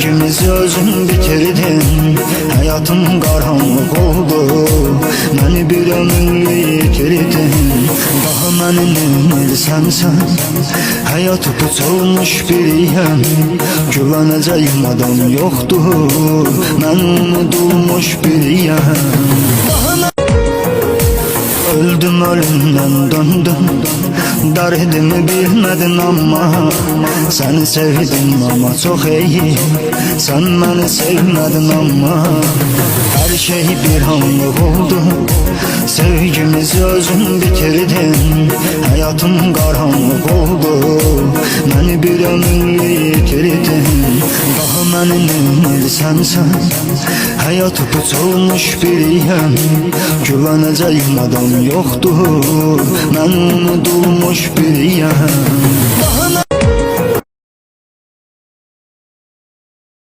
İkimiz özüm bitirdin, hayatım karanlık oldu. Beni bir ömürlü yitirdin, daha beni neymirsen sen. Hayatı puçulmuş biriyim, güveneceğim adam yoktur. Ben unutulmuş biriyim. Öldüm ölümden döndüm, derdimi bilmedin ama seni sevdim ama çok iyi. Sen beni sevmedin ama her şey bir anlık oldu. Sevgimizi özün bitirdin, hayatım karanlık oldu. Beni bir ömürlü yitirdin, daha beni neymirsen sen. Hayatı puçulmuş biriyim, güveneceğim adam yoktur. Ben unutulmuş biriyim.